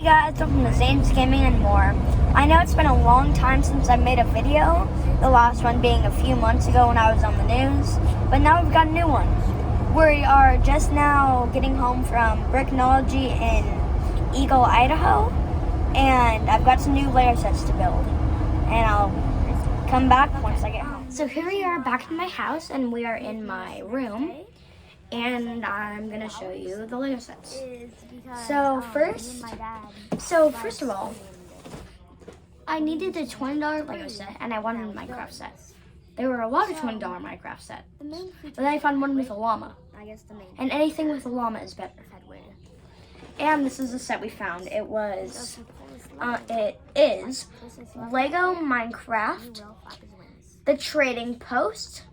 Hey guys, welcome to Zane's Gaming and More. I know it's been a long time since I made a video, the last one being a few months ago when I was on the news, but now we've got a new one. We are just now getting home from Bricknology in Eagle, Idaho, and I've got some new Lego sets to build, and I'll come back once I get home. So here we are back in my house, and we are in my room, and I'm going to show you the Lego sets. So first of all, I needed a $20 Lego set, and I wanted a Minecraft set. There were a lot of $20 Minecraft sets, but then I found one with a llama, and anything with a llama is better. And this is the set we found. It is Lego Minecraft, the Trading Post,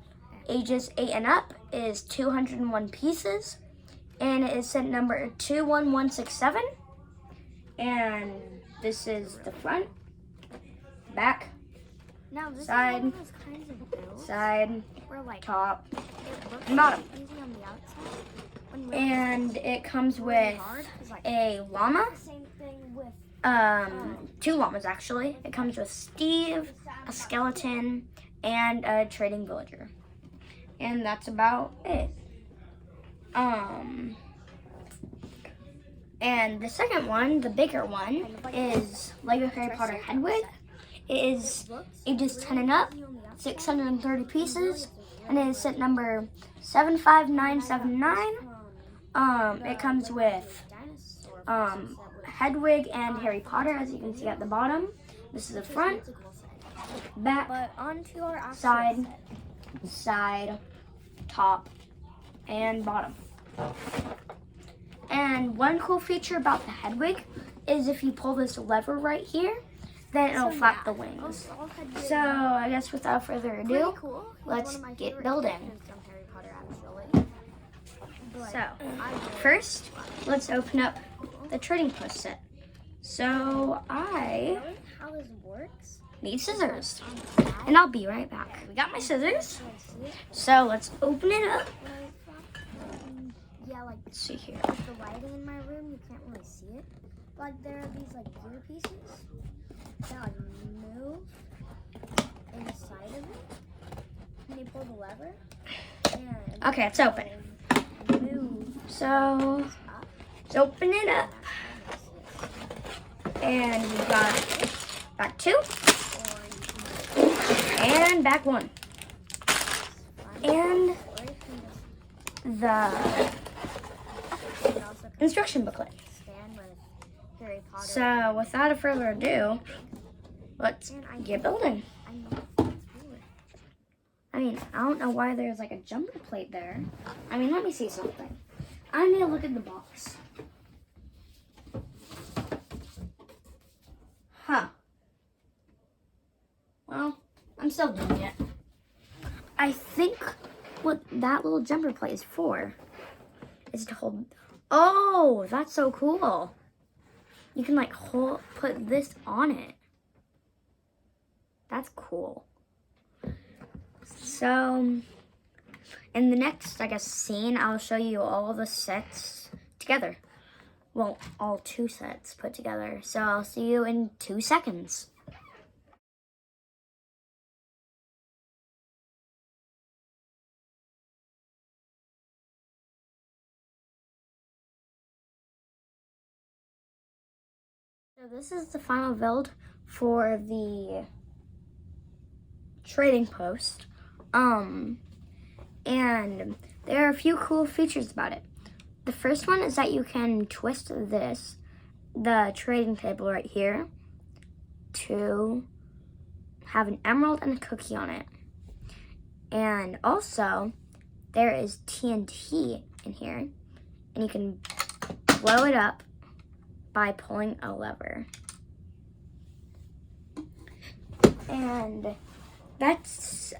ages 8 and up, is 201 pieces. And it is set number 21167. And this is the front, back, side, top, and bottom. And it comes with a llama, two llamas actually. It comes with Steve, a skeleton, and a trading villager. And that's about it. And the second one, the bigger one, is Lego Harry Potter Hedwig. It is ages 10 and up, 630 pieces, and it is set number 75979. It comes with Hedwig and Harry Potter, as you can see at the bottom. This is the front, back, side, top, and bottom. And one cool feature about the Hedwig is if you pull this lever right here, then it'll flap the wings. So I guess without further ado, let's get building. So first, let's open up the Trading Post set. So I need scissors, and I'll be right back. We got my scissors, so let's open it up. Let's see here. With the lighting in my room, you can't really see it. But there are these gear pieces that move inside of it. And you pull the lever. And okay, it's open. So let's open it up. And we got back 2 and back 1. And the instruction booklet. So without further ado, let's get building. I mean, I don't know why there's a jumper plate there. I mean, let me see something. I need to look at the box. Huh. Well, I'm still doing it. I think what that little jumper plate is for is to hold. Oh, that's so cool. You can put this on it. That's cool. So in the next, scene, I'll show you all the sets together. Well, all 2 sets put together. So I'll see you in 2 seconds. So this is the final build for the Trading Post. And there are a few cool features about it. The first one is that you can twist the trading table right here, to have an emerald and a cookie on it. And also, there is TNT in here, and you can blow it up by pulling a lever. And that's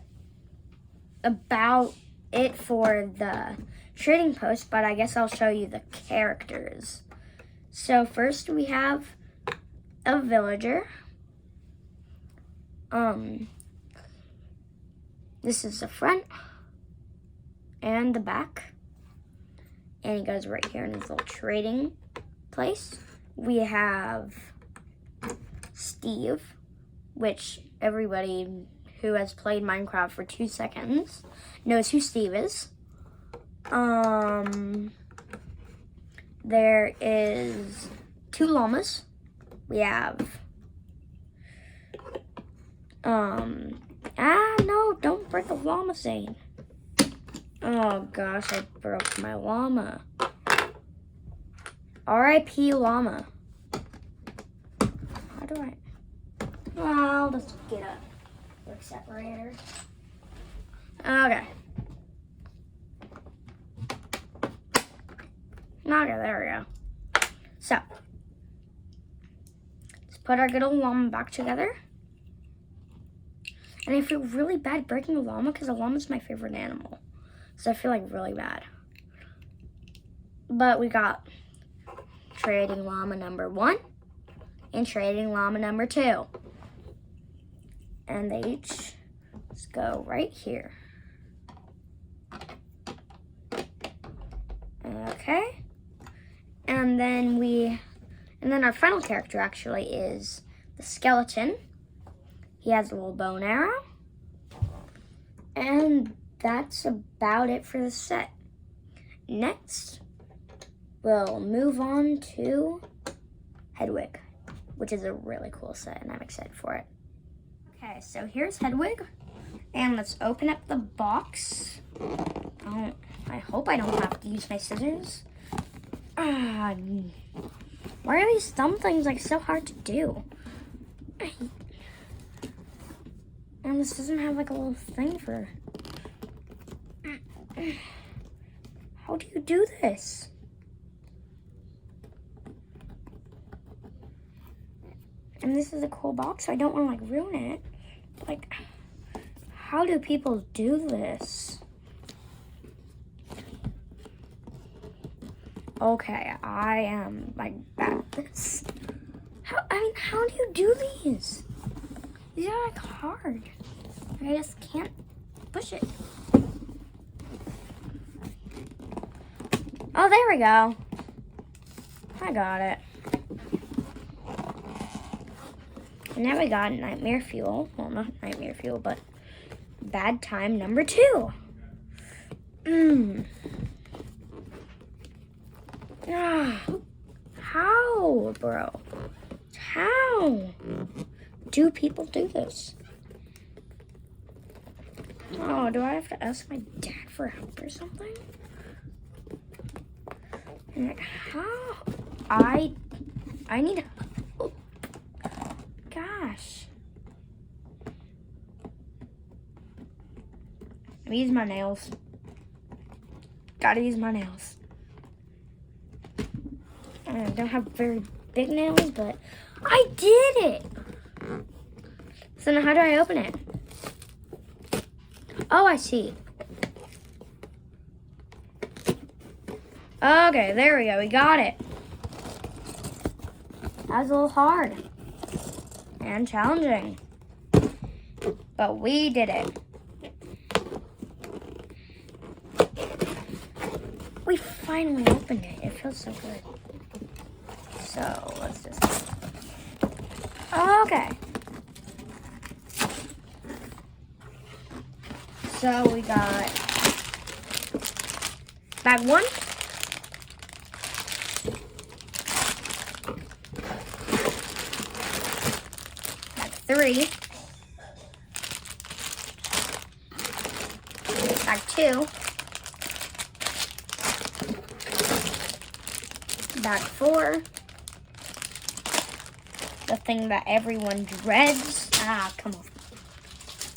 about it for the Trading Post, but I guess I'll show you the characters. So first we have a villager. This is the front and the back. And he goes right here in his little trading place. we have Steve, which everybody who has played Minecraft for 2 seconds knows who Steve is. There is 2 llamas. We have, no, don't break a llama, Zane. Oh gosh, I broke my llama. R.I.P. llama. How do I? I'll just get a quick separator. Okay. Okay, there we go. So, let's put our good old llama back together. And I feel really bad breaking a llama because a llama is my favorite animal. So I feel like really bad. But we got trading llama number 1 and trading llama number 2. And they each just go right here. Okay. And then our final character actually is the skeleton. He has a little bow and arrow. And that's about it for the set. Next, we'll move on to Hedwig, which is a really cool set, and I'm excited for it. Okay, so here's Hedwig, and let's open up the box. I hope I don't have to use my scissors. Why are these thumb things like so hard to do? And this doesn't have like a little thing for... How do you do this? And this is a cool box, so I don't want to like ruin it. Like, how do people do this? Okay, I am like bad at this. How do you do these? These are like hard. I just can't push it. Oh, there we go. I got it. And now we got nightmare fuel. Well, not nightmare fuel, but bad time number 2. How, bro? How do people do this? Oh, do I have to ask my dad for help or something? Like, how? I need help. Gosh. I'm using my nails. Gotta use my nails. I don't have very big nails, but I did it! So now how do I open it? Oh, I see. Okay, there we go. We got it. That was a little hard and challenging, but we did it. We finally opened it. It feels so good. So let's just... Okay. So we got bag 1. Bag 3. Bag 2. Bag 4. The thing that everyone dreads. Come on.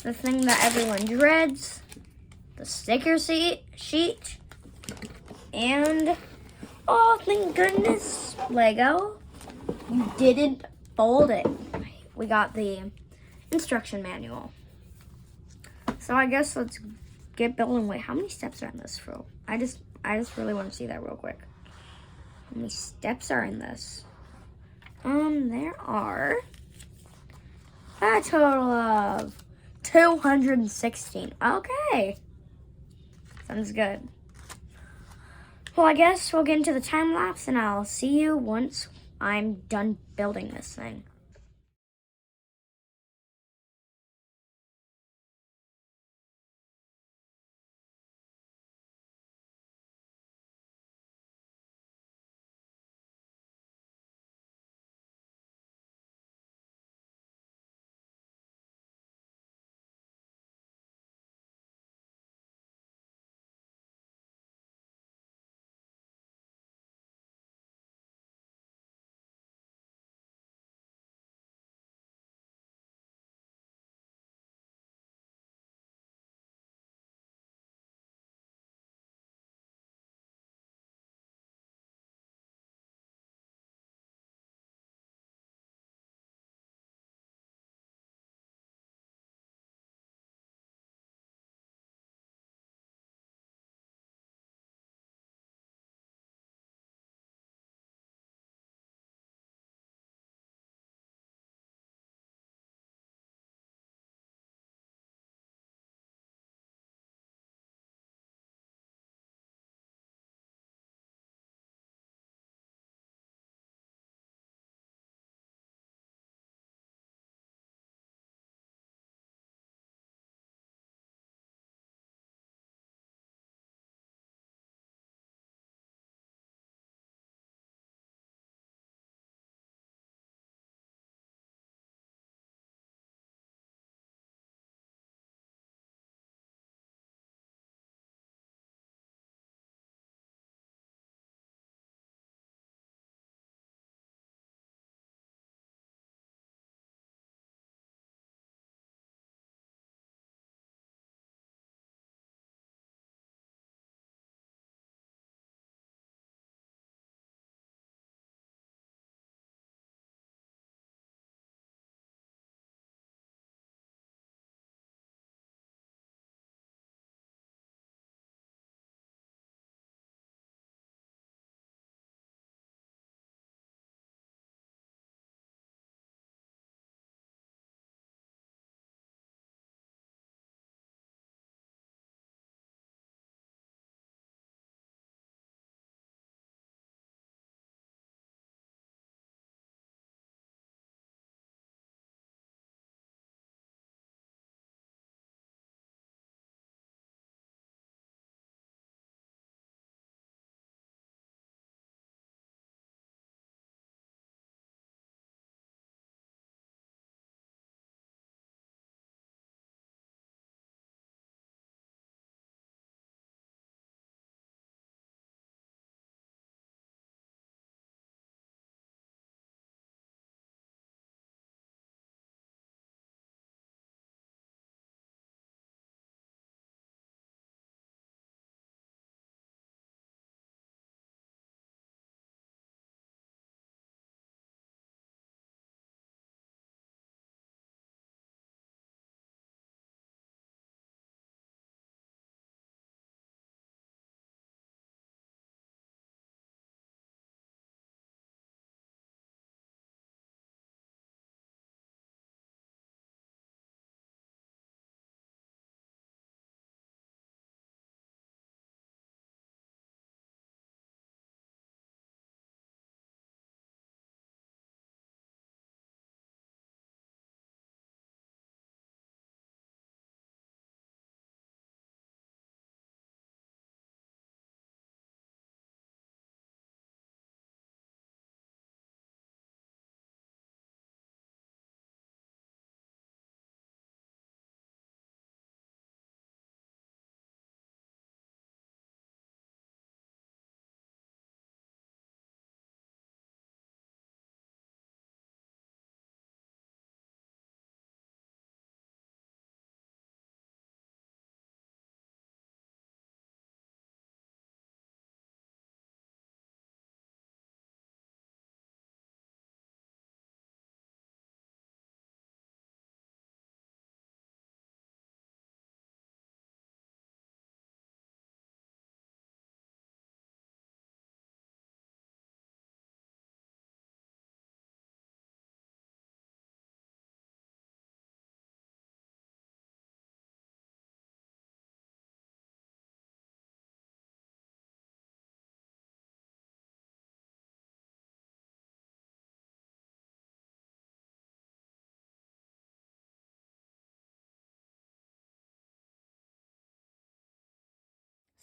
The thing that everyone dreads. The sticker sheet. And, oh, thank goodness, Lego, you didn't fold it. We got the instruction manual. So I guess let's get building. Wait, how many steps are in this, bro? I just really want to see that real quick. How many steps are in this? There are a total of 216. Okay. Sounds good. Well, I guess we'll get into the time lapse and I'll see you once I'm done building this thing.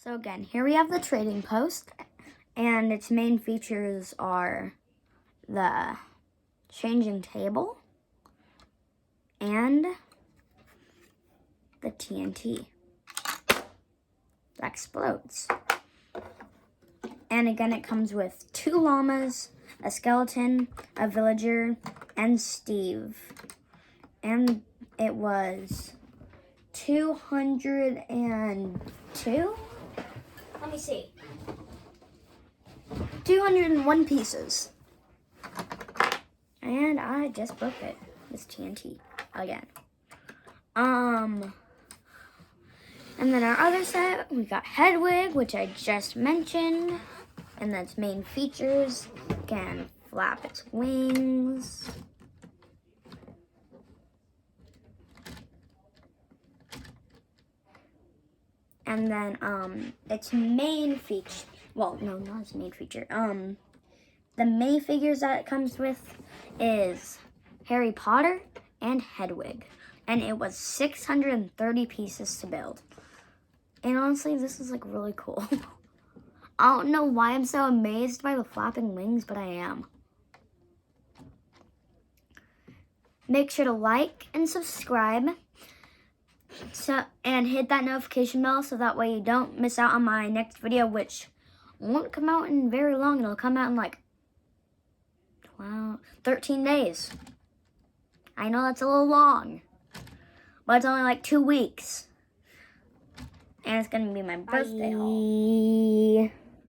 So again, here we have the trading post, and its main features are the changing table and the TNT that explodes. And again, it comes with 2 llamas, a skeleton, a villager, and Steve. And it was 202? Let me see. 201 pieces. And I just broke it. This TNT again. And then our other set, we got Hedwig, which I just mentioned. And that's main features. Can flap its wings. And then its main feature, well, no, not its main feature. The main figures that it comes with is Harry Potter and Hedwig. And it was 630 pieces to build. And honestly, this is like really cool. I don't know why I'm so amazed by the flapping wings, but I am. Make sure to like and subscribe. And hit that notification bell so that way you don't miss out on my next video, which won't come out in very long. It'll come out in like 13 days. I know that's a little long, but it's only like 2 weeks. And it's going to be my birthday haul.